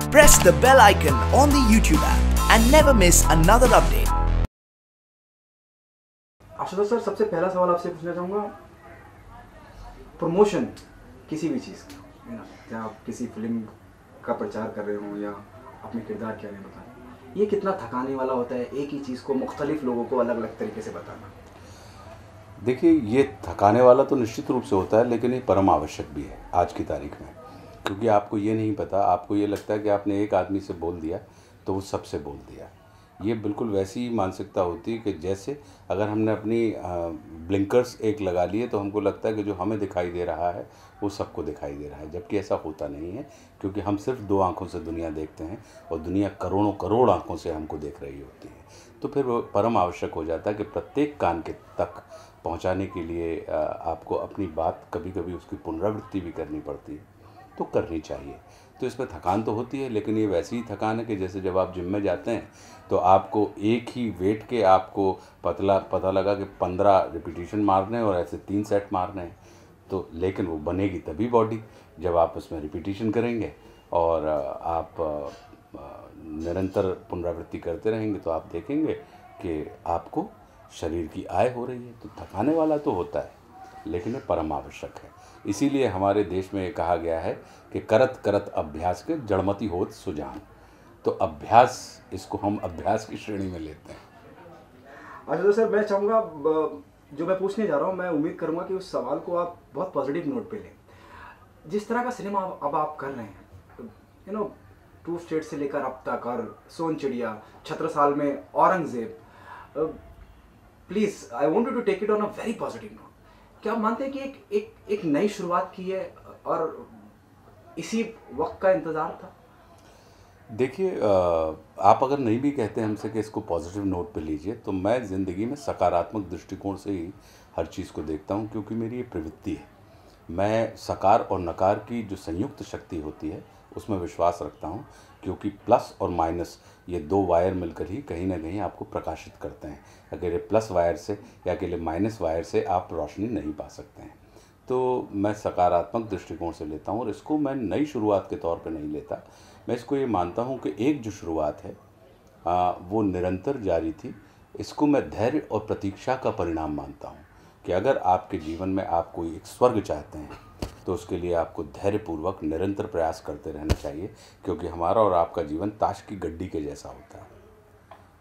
Press the bell icon on the YouTube app and never miss another update. Ashutosh sir, सबसे पहला सवाल आपसे पूछना चाहूँगा, प्रमोशन किसी भी चीज़ का, चाहे आप किसी फिल्म का प्रचार कर रहे हो या अपने किरदार के बारे में बताएं, ये कितना थकाने वाला होता है एक ही चीज़ को मुख्तलिफ लोगों को अलग अलग तरीके से बताना? देखिए, ये थकाने वाला तो निश्चित रूप से होता है, लेकिन ये परम आवश्यक भी है आज की तारीख में, क्योंकि आपको ये नहीं पता, आपको ये लगता है कि आपने एक आदमी से बोल दिया तो वो सबसे बोल दिया। ये बिल्कुल वैसी ही मानसिकता होती है कि जैसे अगर हमने अपनी ब्लिंकर्स एक लगा लिए तो हमको लगता है कि जो हमें दिखाई दे रहा है वो सबको दिखाई दे रहा है, जबकि ऐसा होता नहीं है, क्योंकि हम सिर्फ दो आँखों से दुनिया देखते हैं और दुनिया करोड़ों करोड़ आँखों से हमको देख रही होती है। तो फिर वो परम आवश्यक हो जाता है कि प्रत्येक कान के तक पहुंचाने के लिए आपको अपनी बात कभी कभी उसकी पुनरावृत्ति भी करनी पड़ती है, तो करनी चाहिए। तो इसमें थकान तो होती है, लेकिन ये वैसी ही थकान है कि जैसे जब आप जिम में जाते हैं तो आपको एक ही वेट के आपको पता लगा कि 15 रिपीटिशन मारने हैं और ऐसे 3 सेट मारने हैं, तो लेकिन वो बनेगी तभी बॉडी जब आप उसमें रिपीटिशन करेंगे और आप निरंतर पुनरावृत्ति करते रहेंगे, तो आप देखेंगे कि आपको शरीर की आय हो रही है। तो थकाने वाला तो होता है, लेकिन ये परम आवश्यक है। इसीलिए हमारे देश में कहा गया है कि करत करत अभ्यास के जड़मति होत सुजान। तो अभ्यास, इसको हम अभ्यास की श्रेणी में लेते हैं। अच्छा तो सर, मैं चाहूँगा, जो मैं पूछने जा रहा हूँ, मैं उम्मीद करूँगा कि उस सवाल को आप बहुत पॉजिटिव नोट पे लें। जिस तरह का सिनेमा अब आप कर रहे हैं, टू स्टेट से लेकर अब तक, और सोन चिड़िया, छत्रसाल में Aurangzeb, please I want you to take it on a very positive note. क्या आप मानते हैं कि एक नई शुरुआत की है और इसी वक्त का इंतज़ार था? देखिए, आप अगर नहीं भी कहते हमसे कि इसको पॉजिटिव नोट पे लीजिए, तो मैं ज़िंदगी में सकारात्मक दृष्टिकोण से ही हर चीज़ को देखता हूँ, क्योंकि मेरी ये प्रवृत्ति है। मैं सकार और नकार की जो संयुक्त शक्ति होती है उसमें विश्वास रखता हूँ, क्योंकि प्लस और माइनस ये दो वायर मिलकर ही कहीं ना कहीं आपको प्रकाशित करते हैं। अकेले प्लस वायर से या अकेले माइनस वायर से आप रोशनी नहीं पा सकते हैं। तो मैं सकारात्मक दृष्टिकोण से लेता हूँ और इसको मैं नई शुरुआत के तौर पे नहीं लेता। मैं इसको ये मानता हूँ कि एक जो शुरुआत है वो निरंतर जारी थी। इसको मैं धैर्य और प्रतीक्षा का परिणाम मानता हूँ कि अगर आपके जीवन में आप कोई एक स्वर्ग चाहते हैं तो उसके लिए आपको धैर्यपूर्वक निरंतर प्रयास करते रहना चाहिए, क्योंकि हमारा और आपका जीवन ताश की गड्डी के जैसा होता है।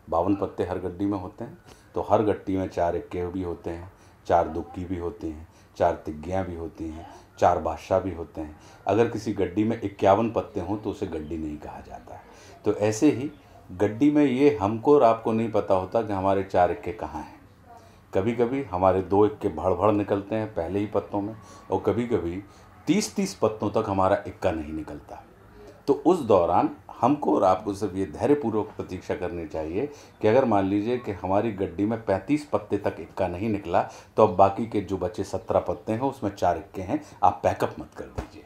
52 पत्ते हर गड्डी में होते हैं, तो हर गड्डी में 4 इक्के भी होते हैं, 4 दुक्की भी होती हैं, 4 तिग्गियाँ भी होती हैं, 4 बादशाह भी होते हैं। अगर किसी गड्डी में 51 पत्ते हों तो उसे गड्डी नहीं कहा जाता है। तो ऐसे ही गड्डी में ये हमको और आपको नहीं पता होता कि हमारे 4 इक्के कहाँ हैं। कभी कभी हमारे 2 इक्के भड़ निकलते हैं पहले ही पत्तों में, और कभी कभी 30-30 पत्तों तक हमारा इक्का नहीं निकलता। तो उस दौरान हमको और आपको सिर्फ ये धैर्यपूर्वक प्रतीक्षा करनी चाहिए कि अगर मान लीजिए कि हमारी गड्डी में 35 पत्ते तक इक्का नहीं निकला, तो अब बाकी के जो बचे 17 पत्ते हैं उसमें 4 इक्के हैं, आप पैकअप मत कर दीजिए।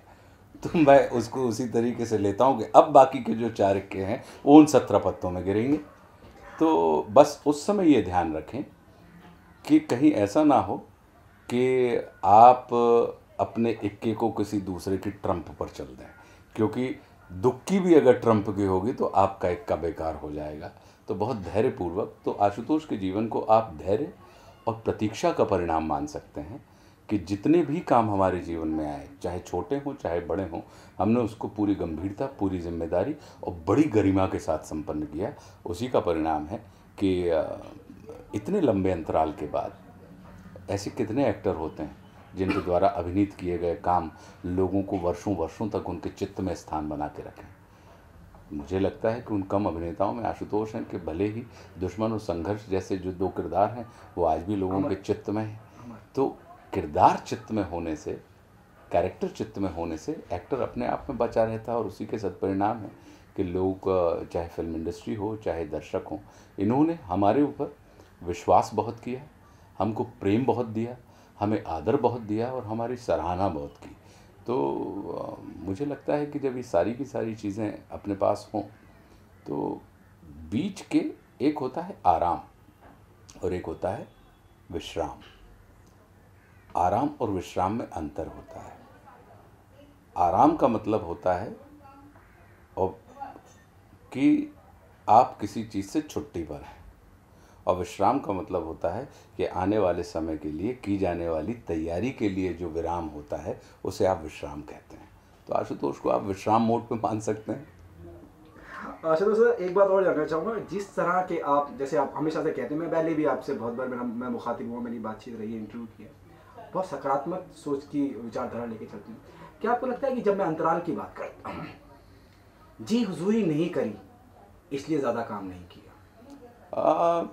तो मैं उसको उसी तरीके से लेता हूँ कि अब बाकी के जो 4 इक्के हैं वो उन 17 पत्तों में गिरेंगे। तो बस उस समय ये ध्यान रखें कि कहीं ऐसा ना हो कि आप अपने इक्के को किसी दूसरे की ट्रम्प पर चल दें, क्योंकि दुक्की भी अगर ट्रम्प की होगी तो आपका इक्का बेकार हो जाएगा। तो बहुत धैर्यपूर्वक, तो आशुतोष के जीवन को आप धैर्य और प्रतीक्षा का परिणाम मान सकते हैं कि जितने भी काम हमारे जीवन में आए, चाहे छोटे हों चाहे बड़े हों, हमने उसको पूरी गंभीरता, पूरी जिम्मेदारी और बड़ी गरिमा के साथ संपन्न किया। उसी का परिणाम है कि इतने लंबे अंतराल के बाद ऐसे कितने एक्टर होते हैं जिनके द्वारा अभिनीत किए गए काम लोगों को वर्षों वर्षों तक उनके चित्त में स्थान बना के रखें। मुझे लगता है कि उन कम अभिनेताओं में आशुतोष हैं कि भले ही दुश्मन और संघर्ष जैसे जो 2 किरदार हैं वो आज भी लोगों के चित्त में हैं। तो किरदार चित्त में होने से, कैरेक्टर चित्त में होने से एक्टर अपने आप में बचा रहता है, और उसी के सदपरिणाम है कि लोग, चाहे फिल्म इंडस्ट्री हो चाहे दर्शक हो, इन्होंने हमारे ऊपर विश्वास बहुत किया, हमको प्रेम बहुत दिया, हमें आदर बहुत दिया और हमारी सराहना बहुत की। तो मुझे लगता है कि जब ये सारी की सारी चीज़ें अपने पास हों तो बीच के एक होता है आराम और एक होता है विश्राम। आराम और विश्राम में अंतर होता है। आराम का मतलब होता है, और कि आप किसी चीज़ से छुट्टी पर हैं, और विश्राम का मतलब होता है कि आने वाले समय के लिए की जाने वाली तैयारी के लिए जो विराम होता है उसे आप विश्राम कहते हैं। तो आशुतोष को आप विश्राम मोड पे मान सकते हैं। आशुतोष सर, एक बात और जानना चाहूँगा, जिस तरह के आप, जैसे आप हमेशा से कहते हैं, मैं पहले भी आपसे बहुत बार मैं मुखातिब हुआ, मेरी बातचीत रही है, इंटरव्यू किया, बहुत सकारात्मक सोच की विचारधारा लेके चलती हूँ। क्या आपको लगता है कि जब मैं अंतराल की बात करता हूँ, जी हुजूरी नहीं करी इसलिए ज़्यादा काम नहीं किया?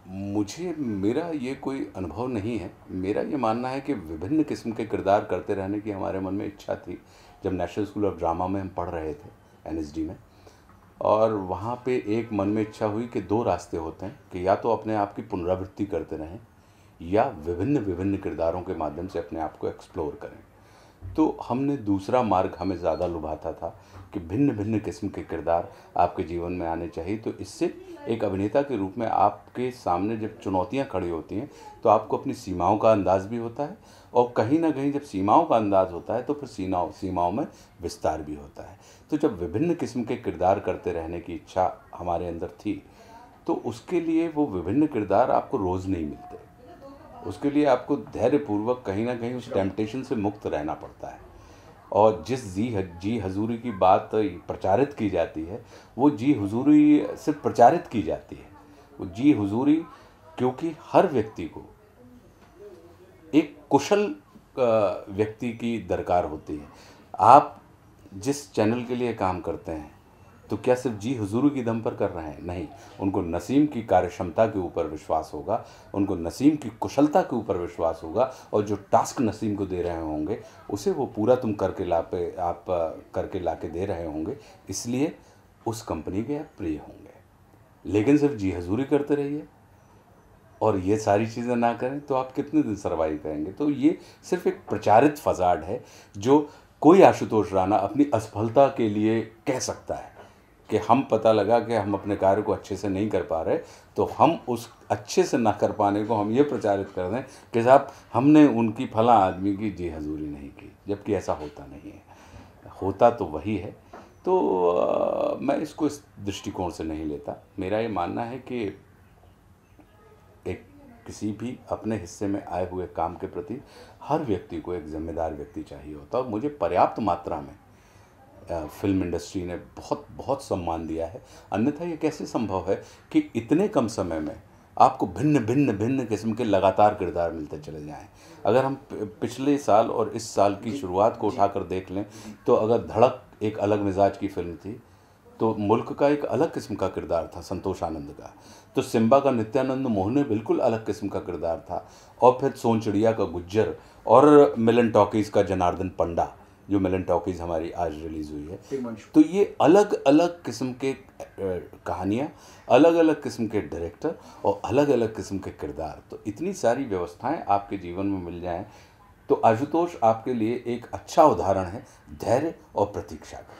मुझे मेरा ये कोई अनुभव नहीं है। मेरा ये मानना है कि विभिन्न किस्म के किरदार करते रहने की हमारे मन में इच्छा थी। जब नेशनल स्कूल ऑफ ड्रामा में हम पढ़ रहे थे, एनएसडी में, और वहाँ पे एक मन में इच्छा हुई कि दो रास्ते होते हैं कि या तो अपने आप की पुनरावृत्ति करते रहें या विभिन्न विभिन्न किरदारों के माध्यम से अपने आप को एक्सप्लोर करें। तो हमने दूसरा मार्ग, हमें ज़्यादा लुभाता था कि भिन्न भिन्न किस्म के किरदार आपके जीवन में आने चाहिए। तो इससे एक अभिनेता के रूप में आपके सामने जब चुनौतियां खड़ी होती हैं तो आपको अपनी सीमाओं का अंदाज़ भी होता है, और कहीं ना कहीं जब सीमाओं का अंदाज़ होता है तो फिर सीमाओं में विस्तार भी होता है। तो जब विभिन्न किस्म के किरदार करते रहने की इच्छा हमारे अंदर थी, तो उसके लिए वो विभिन्न किरदार आपको रोज़ नहीं मिलते। उसके लिए आपको धैर्यपूर्वक कहीं ना कहीं उस टेम्पटेशन से मुक्त रहना पड़ता है। और जिस जी हजूरी की बात प्रचारित की जाती है, वो जी हुजूरी सिर्फ प्रचारित की जाती है। वो जी हुजूरी क्योंकि हर व्यक्ति को एक कुशल व्यक्ति की दरकार होती है। आप जिस चैनल के लिए काम करते हैं तो क्या सिर्फ जी हुजूरी की दम पर कर रहे हैं? नहीं, उनको नसीम की कार्यक्षमता के ऊपर विश्वास होगा, उनको नसीम की कुशलता के ऊपर विश्वास होगा, और जो टास्क नसीम को दे रहे होंगे उसे वो पूरा तुम करके ला के दे रहे होंगे, इसलिए उस कंपनी के आप प्रिय होंगे। लेकिन सिर्फ जी हुजूरी करते रहिए और ये सारी चीज़ें ना करें तो आप कितने दिन सर्वाइव करेंगे? तो ये सिर्फ एक प्रचारित फसाड है जो कोई आशुतोष राणा अपनी असफलता के लिए कह सकता है कि हम, पता लगा कि हम अपने कार्य को अच्छे से नहीं कर पा रहे, तो हम उस अच्छे से ना कर पाने को हम ये प्रचारित कर दें कि साहब हमने उनकी फला आदमी की जी हजूरी नहीं की, जबकि ऐसा होता नहीं है। होता तो वही है। तो मैं इसको इस दृष्टिकोण से नहीं लेता। मेरा ये मानना है कि एक किसी भी अपने हिस्से में आए हुए काम के प्रति हर व्यक्ति को एक जिम्मेदार व्यक्ति चाहिए होता है, और मुझे पर्याप्त मात्रा में फिल्म इंडस्ट्री ने बहुत सम्मान दिया है। अन्यथा ये कैसे संभव है कि इतने कम समय में आपको भिन्न किस्म के लगातार किरदार मिलते चले जाएं। अगर हम पिछले साल और इस साल की शुरुआत को उठाकर देख लें तो अगर धड़क एक अलग मिजाज की फिल्म थी, तो मुल्क का एक अलग किस्म का किरदार था संतोष आनंद का। तो सिम्बा का नित्यानंद मोहने बिल्कुल अलग किस्म का किरदार था। और फिर सोनचिड़िया का गुज्जर, और मिलन टॉकीज़ का जनार्दन पंडा, जो मिलन टॉकीज़ हमारी आज रिलीज़ हुई है। तो ये अलग अलग किस्म के कहानियाँ, अलग अलग किस्म के डायरेक्टर और अलग अलग किस्म के किरदार, तो इतनी सारी व्यवस्थाएं आपके जीवन में मिल जाएं तो आशुतोष आपके लिए एक अच्छा उदाहरण है धैर्य और प्रतीक्षा का।